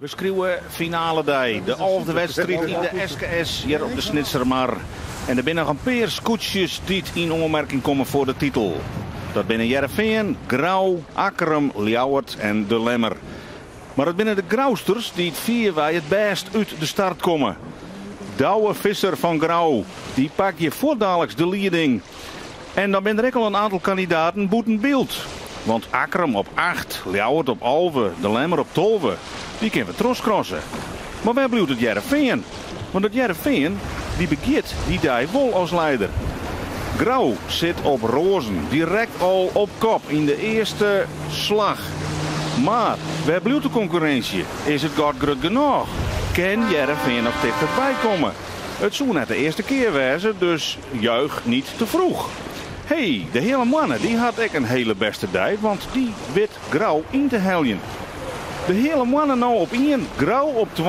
We schreeuwen finale dag, de 11e wedstrijd in de SKS hier op de Snitsermar. En er zijn nog een paar scootjes die in onmerking komen voor de titel. Dat binnen Jereveen, Grauw, Akkerum, Ljouwert en De Lemmer. Maar het binnen de Grauwsters die het vier wij het best uit de start komen. Douwe Visser van Grauw, die pakt je voordaliks de leiding. En dan ben er ook al een aantal kandidaten boeten beeld. Want Akkerum op 8, Ljouwert op 11, De Lemmer op 12. Die kunnen we troscrossen. Maar waar blijft het Jereveen? Want het Jereveen, die begint die dag wel als leider. Grauw zit op rozen, direct al op kop in de eerste slag. Maar waar blijft de concurrentie? Is het God groot genoeg? Kan Jereveen nog dichterbij komen? Het zou net de eerste keer wezen, dus juich niet te vroeg. Hey, de hele mannen die had ik een hele beste dag, want die wit Grauw in te heljen. De hele mannen nou op 1, Grauw op 2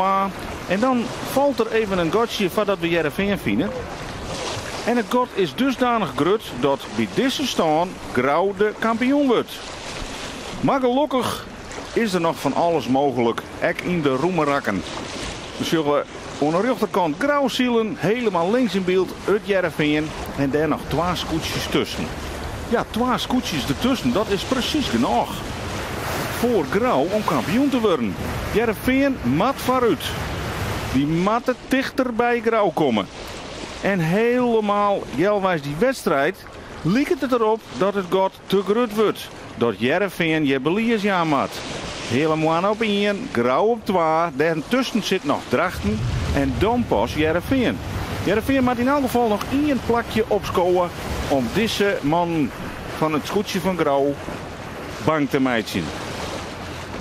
en dan valt er even een godje voordat we Jereveen vinden. En het god is dusdanig groot dat bij deze staan Grauw de kampioen wordt. Maar gelukkig is er nog van alles mogelijk, ook in de roemerakken. We zullen aan de rechterkant Grauw zielen, helemaal links in beeld uit Jereveen en daar nog 2 scootjes tussen. Ja, 2 scootjes ertussen, dat is precies genoeg voor Grauw om kampioen te worden. Jereveen mat vooruit. Die matten dichter bij Grauw komen. En helemaal jelwijs die wedstrijd lijkt het erop dat het god te groot wordt. Dat Jereveen je beliers jamat. Helemaal op 1, Grauw op 2, daartussen zit nog Drachten en dan pas Jereveen. Jereveen moet in elk geval nog 1 plakje opscoren om deze man van het scootje van Grauw bang te maken.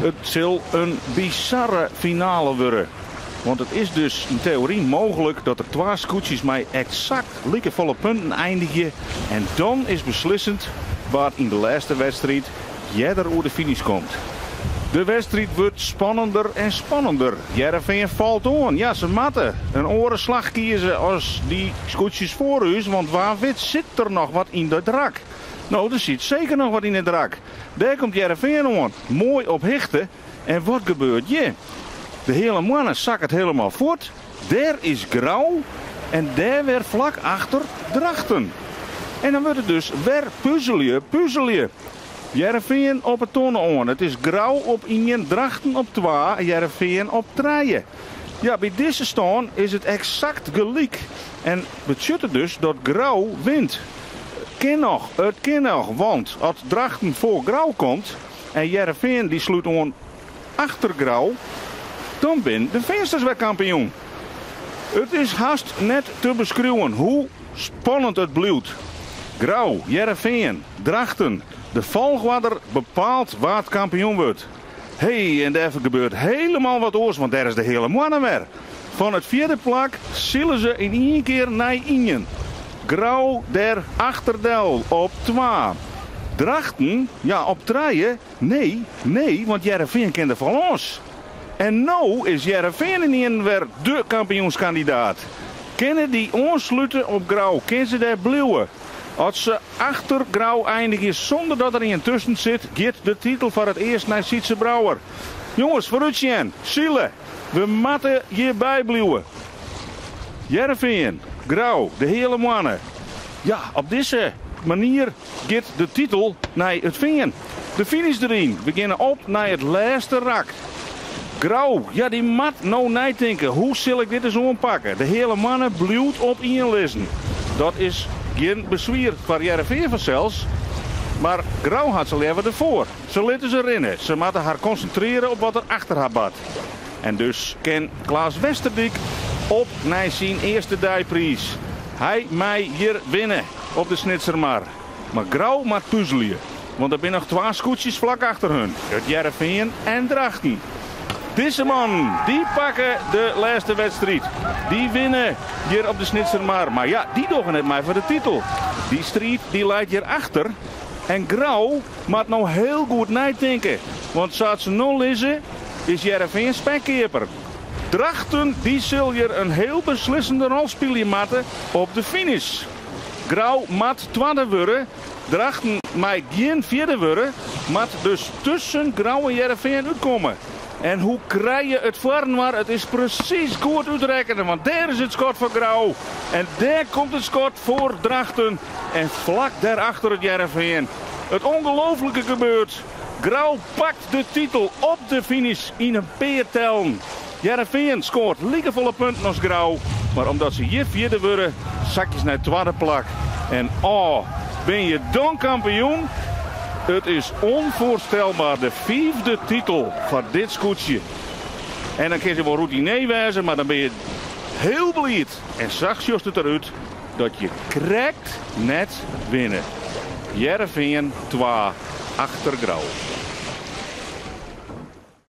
Het zal een bizarre finale worden. Want het is dus in theorie mogelijk dat er 2 scootjes met exact likkevolle punten eindigen. En dan is beslissend waar in de laatste wedstrijd jeder over de finish komt. De wedstrijd wordt spannender en spannender. Jereveen valt aan. Ja, ze matten een orenslag kiezen als die scootjes voor u. Want waar zit er nog wat in de drak? Nou, er zit zeker nog wat in de drak. Daar komt Jereveen aan. Mooi op hichten. En wat gebeurt je? De hele mannen zakken het helemaal voort. Daar is Grauw. En daar weer vlak achter Drachten. En dan wordt het dus weer puzzelje. Jereveen op het tonnen aan. Het is Grauw op 1, Drachten op 2 en Jereveen op 3. Ja, bij deze staan is het exact gelijk. En betekent dus dat Grauw wint. Het kan nog, want als Drachten voor Grauw komt en Jereveen die sluit aan achter Grauw, dan ben de Vensters weer kampioen. Het is haast net te beschrijven hoe spannend het blijft. Grauw, Jereveen, Drachten. De volgorde bepaalt waar het kampioen wordt. Hey, en daar gebeurt helemaal wat oors, want daar is de hele mannen weer. Van het 4e plak zullen ze in 1 keer naar 1. Grauw der achterdel op 2. Drachten, ja op 3. Nee, want Jereveen kent er van ons. En nou is Jereveen in weer de kampioenskandidaat. Kennen die aansluiten op Grauw, kunnen ze daar blijven. Als ze achter Grauw eindigen zonder dat er iemand tussen zit, gaat de titel voor het eerst naar Sietse Brouwer. Jongens, vooruitgaan, zielen, we moeten hierbij blijven. Jereveen, Grauw, de hele mannen. Ja, op deze manier gaat de titel naar het vingen. De finish erin, we beginnen op naar het laatste rak. Grauw, ja die mat nou nadenken, hoe zal ik dit eens aanpakken? De hele mannen blijft op 1 lezen. Dat is geen bezwier voor Jereveen vanzelfs. Maar Grauw had ze leven ervoor. Ze lieten ze rennen. Ze moeten haar concentreren op wat er achter haar bad. En dus kan Klaas Westerdijk op naar zijn eerste dijprijs. Hij mij hier winnen op de Snitsermar. Maar Grauw moet puzzelen. Want er zijn nog 2 scootjes vlak achter hun. Het Jereveen en Drachten. Deze man, die pakken de laatste wedstrijd. Die winnen hier op de Snitsermar. Maar ja, die doen het maar voor de titel. Die strijd die leidt hier achter. En Grauw moet nou heel goed nadenken. Want zoals ze nou lezen, is Jereveen spekkeper. Drachten, die zal hier een heel beslissende rol spelen matten op de finish. Grauw moet 2e worden. Drachten mag geen 4e worden. Moet dus tussen Grauw en Jereveen uitkomen. En hoe krijg je het voor maar? Het is precies goed uitrekenen, want daar is het schot voor Grauw. En daar komt het schot voor Drachten. En vlak daarachter het Heerenveen. Het ongelooflijke gebeurt. Grauw pakt de titel op de finish in een peertellen. Heerenveen scoort liegevolle punten als Grauw. Maar omdat ze hier vierde worden, zakjes naar het tweede plak. En ben je dan kampioen? Het is onvoorstelbaar. De 5e titel van dit scootje. En dan kun je wel routine wijzen, maar dan ben je heel blij. En zacht jost het eruit dat je krijgt net winnen. Heerenveen 2 achter Grauw.